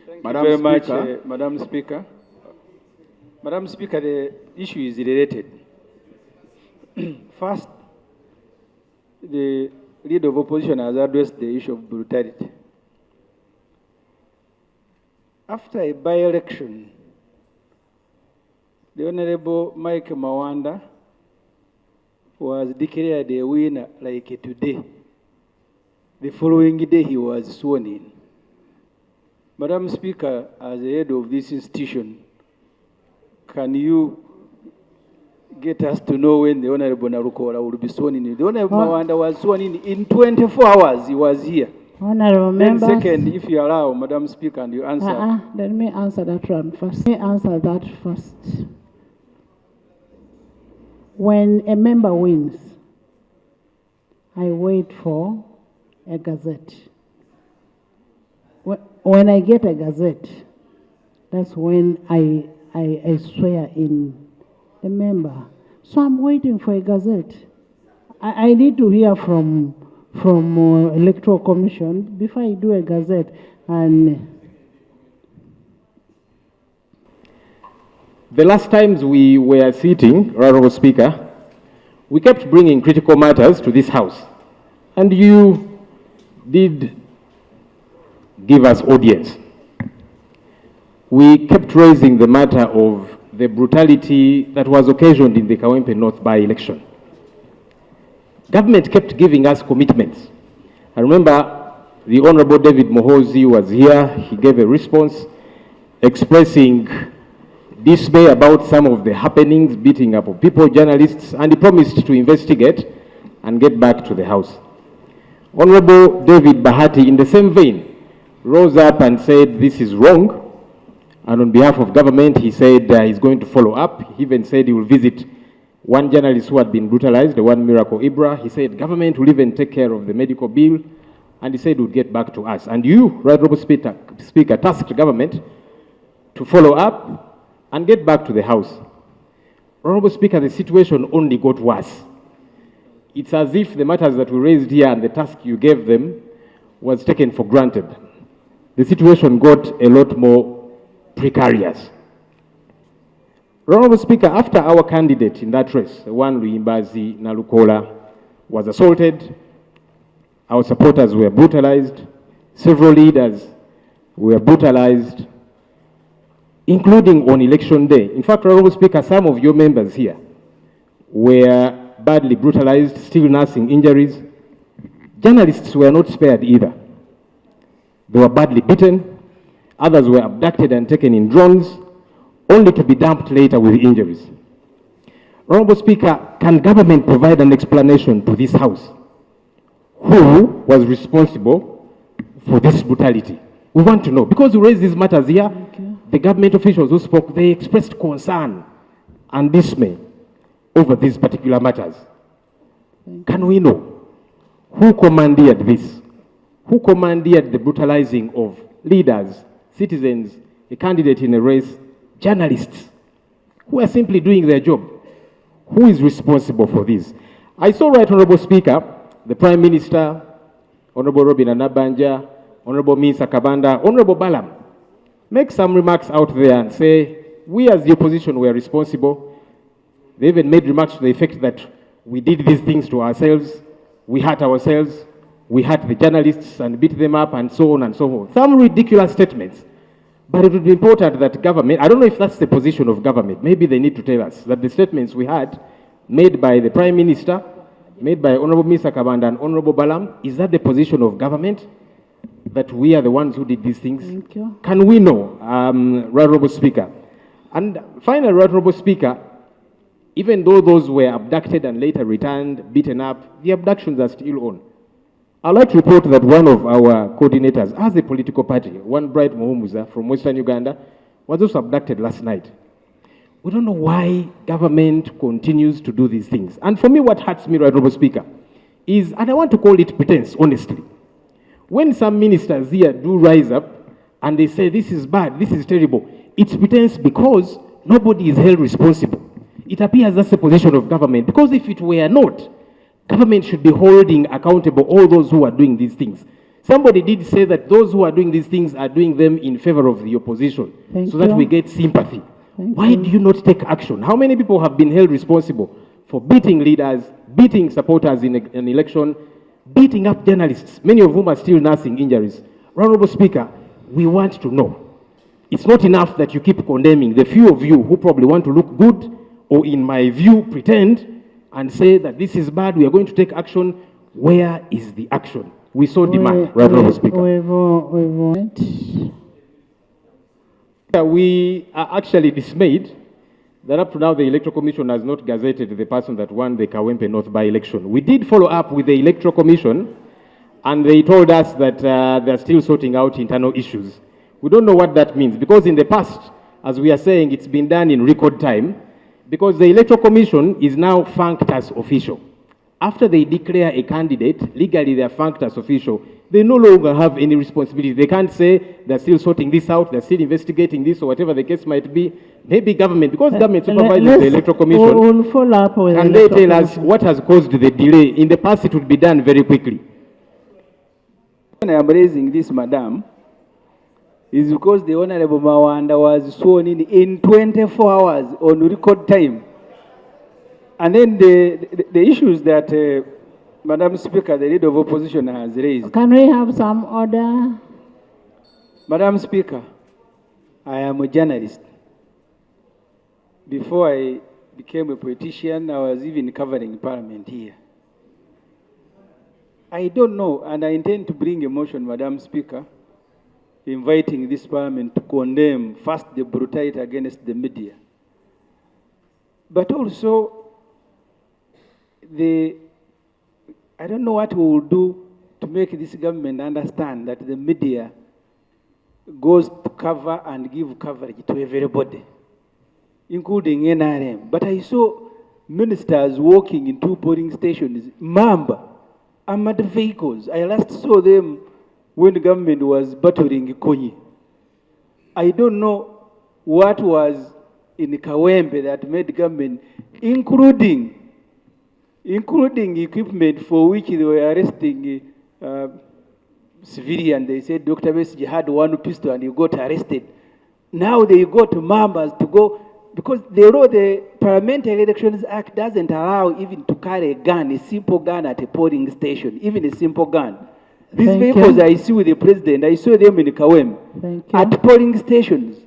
Thank you very much, Madam Speaker. Madam Speaker, the issue is related. First, the leader of opposition has addressed the issue of brutality. After a by-election, the Honorable Mike Mawanda was declared a winner like today. The following day, he was sworn in. Madam Speaker, as the head of this institution, can you get us to know when the Honorable Nalukola will be sworn in? The Honorable Mawanda was sworn in 24 hours. He was here. Honorable members. Then second, if you allow, Madam Speaker, and you answer. Let me answer that one first. Let me answer that first. When a member wins, I wait for a gazette. When I get a gazette, that's when I swear in a member. So I'm waiting for a gazette. I need to hear from Electoral Commission before I do a gazette. And the last times we were sitting, Honorable Speaker, we kept bringing critical matters to this House. And you did give us audience. We kept raising the matter of the brutality that was occasioned in the Kawempe North by-election. Government kept giving us commitments. I remember the Honorable David Mohozi was here. He gave a response expressing dismay about some of the happenings, beating up of people, journalists, and he promised to investigate and get back to the House. Honorable David Bahati, in the same vein, rose up and said this is wrong. And on behalf of government, he said he's going to follow up. He even said he will visit one journalist who had been brutalized, the one Miracle Ibra. He said government will even take care of the medical bill. And he said he would get back to us. And you, Right Honourable Speaker, tasked government to follow up and get back to the House. Honourable Speaker, the situation only got worse. It's as if the matters that we raised here and the task you gave them was taken for granted. The situation got a lot more precarious. Honorable Speaker, after our candidate in that race, the one Elect Nalukola, was assaulted, our supporters were brutalized, several leaders were brutalized, including on election day. In fact, Honorable Speaker, some of your members here were badly brutalized, still nursing injuries. Journalists were not spared either. They were badly beaten. Others were abducted and taken in drones, only to be dumped later with injuries. Honorable Speaker, can government provide an explanation to this House? Who was responsible for this brutality? We want to know. Because we raised these matters here, the government officials who spoke, they expressed concern and dismay over these particular matters. Can we know who commandeered this? Who commandeered the brutalizing of leaders, citizens, a candidate in a race, journalists, who are simply doing their job? Who is responsible for this? I saw, Right Honourable Speaker, the Prime Minister, Honourable Robin Anabanja, Honourable Minsa Kabanda, Honourable Balam, make some remarks out there and say, we as the opposition were responsible. They even made remarks to the effect that we did these things to ourselves, we hurt ourselves, we hurt the journalists and beat them up and so on and so forth. Some ridiculous statements. But it would be important that government, I don't know if that's the position of government, maybe they need to tell us that the statements we had made by the Prime Minister, made by Honourable Mr. Kabanda and Honourable Balam, is that the position of government? That we are the ones who did these things? Thank you. Can we know, Right Honourable Speaker? And finally, Right Honourable Speaker, even though those were abducted and later returned, beaten up, the abductions are still on. I'd like to report that one of our coordinators, as a political party, one Bright Muhumuza from Western Uganda, was also abducted last night. We don't know why government continues to do these things. And for me, what hurts me, Right Honourable Speaker, is, and I want to call it pretense, honestly. When some ministers here do rise up and they say, this is bad, this is terrible, it's pretense because nobody is held responsible. It appears that's the position of government, because if it were not, government should be holding accountable all those who are doing these things. Somebody did say that those who are doing these things are doing them in favor of the opposition, so that we get sympathy. Why do you not take action? How many people have been held responsible for beating leaders, beating supporters in an election, beating up journalists, many of whom are still nursing injuries? Honorable Speaker, we want to know. It's not enough that you keep condemning the few of you who probably want to look good, or in my view, pretend and say that this is bad, we are going to take action. Where is the action? We so demand, Right Honorable Speaker. We are actually dismayed that up to now the Electoral Commission has not gazetted the person that won the Kawempe North by-election. We did follow up with the Electoral Commission, and they told us that they're still sorting out internal issues. We don't know what that means, because in the past, as we are saying, it's been done in record time, because the Electoral Commission is now funked as official. After they declare a candidate, legally they are funked as official. They no longer have any responsibility. They can't say they're still sorting this out, they're still investigating this, or whatever the case might be. Maybe government, because government supervises the Electoral Commission, we'll follow up with can they tell us what has caused the delay? In the past, it would be done very quickly. When I am raising this, Madam, is because the Honorable Mawanda was sworn in 24 hours on record time. And then the issues that Madam Speaker, the leader of opposition, has raised. Can we have some order? Madam Speaker, I am a journalist. Before I became a politician, I was even covering Parliament here. I don't know, and I intend to bring a motion, Madam Speaker, inviting this Parliament to condemn first the brutality against the media, but also I don't know what we will do to make this government understand that the media goes to cover and give coverage to everybody, including NRM. But I saw ministers walking in 2 polling stations, armored vehicles. I last saw them when the government was battling Konyi. I don't know what was in Kawempe that made the government, including equipment for which they were arresting civilians. They said Dr. Besigye had 1 pistol and he got arrested. Now they got members to go, because the Parliamentary Elections Act doesn't allow even to carry a gun, a simple gun at a polling station, even a simple gun. These vehicles I see with the president, I saw them in Kawem at polling stations.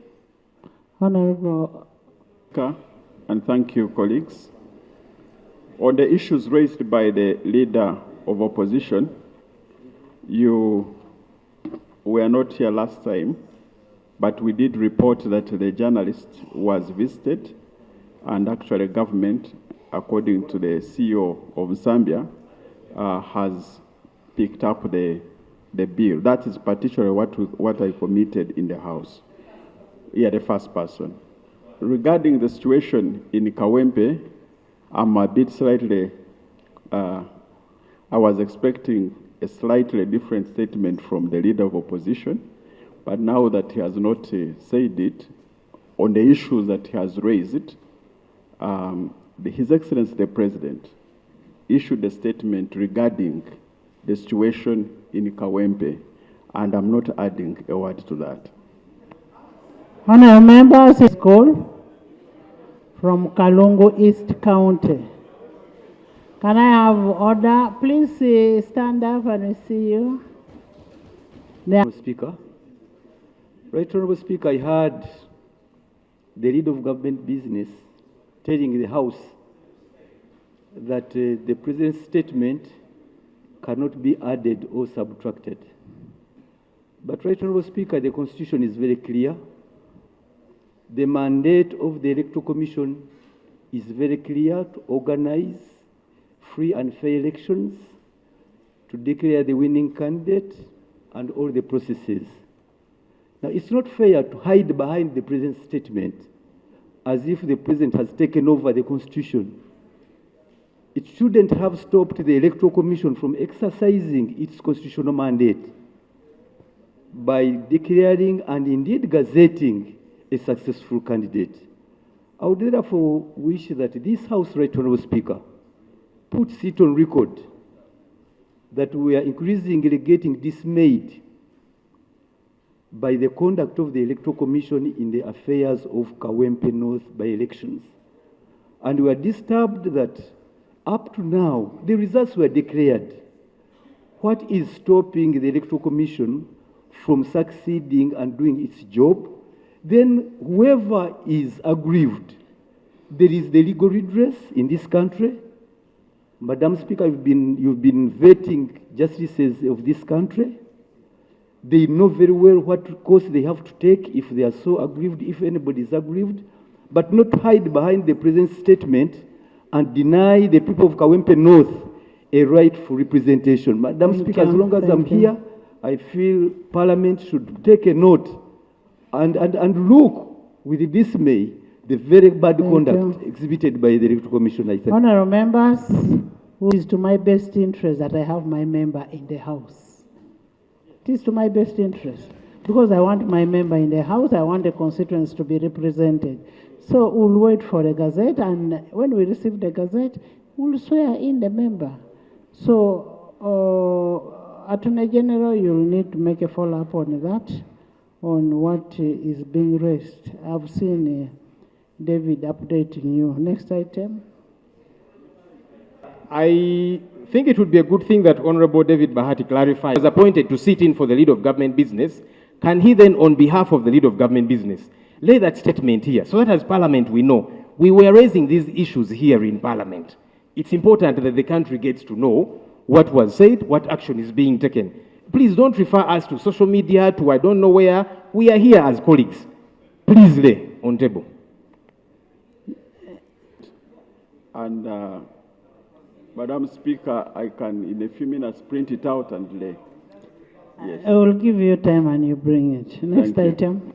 Honorable. And thank you, colleagues. On the issues raised by the leader of opposition, you were not here last time, but we did report that the journalist was visited, and actually government, according to the CEO of Zambia, has picked up the bill. That is particularly what I committed in the House. Yeah, the first person. Regarding the situation in Kawempe, I'm a bit slightly, I was expecting a slightly different statement from the leader of opposition, but now that he has not said it, on the issues that he has raised, His Excellency the President issued a statement regarding the situation in Kawempe, and I'm not adding a word to that. Honorable members, is call from Kalungu East County. Can I have order? Please stand up and we see you. Mr. Speaker. Right Honorable Speaker, I heard the leader of government business telling the House that the President's statement cannot be added or subtracted. But Right Honorable Speaker, the Constitution is very clear. The mandate of the Electoral Commission is very clear: to organize free and fair elections, to declare the winning candidate, and all the processes. Now, it's not fair to hide behind the President's statement as if the President has taken over the Constitution. It shouldn't have stopped the Electoral Commission from exercising its constitutional mandate by declaring and indeed gazetting a successful candidate. I would therefore wish that this House, Right Honorable Speaker, puts it on record that we are increasingly getting dismayed by the conduct of the Electoral Commission in the affairs of Kawempe North by-elections. And we are disturbed that up to now, the results were declared. What is stopping the Electoral Commission from succeeding and doing its job? Then whoever is aggrieved, there is the legal redress in this country. Madam Speaker, you've been vetting justices of this country. They know very well what course they have to take if they are so aggrieved, if anybody is aggrieved, but not hide behind the President's statement and deny the people of Kawempe North a rightful representation. Madam Speaker, as long as I'm here, I feel Parliament should take a note and look with dismay the very bad conduct exhibited by the Electoral Commission. I think. Honourable members, it is to my best interest that I have my member in the House. It is to my best interest because I want my member in the House. I want the constituents to be represented. So we'll wait for the Gazette, and when we receive the Gazette, we'll swear in the member. So, Attorney General, you'll need to make a follow-up on that, on what is being raised. I've seen David updating you. Next item. I think it would be a good thing that Honorable David Bahati clarifies. He was appointed to sit in for the lead of government business. Can he then, on behalf of the lead of government business, lay that statement here so that as Parliament we know we were raising these issues here in Parliament? It's important that the country gets to know what was said, what action is being taken. Please don't refer us to social media, to I don't know where. We are here as colleagues. Please lay on table. And Madam Speaker, I can in a few minutes print it out and lay. Yes. I will give you time and you bring it. Next item.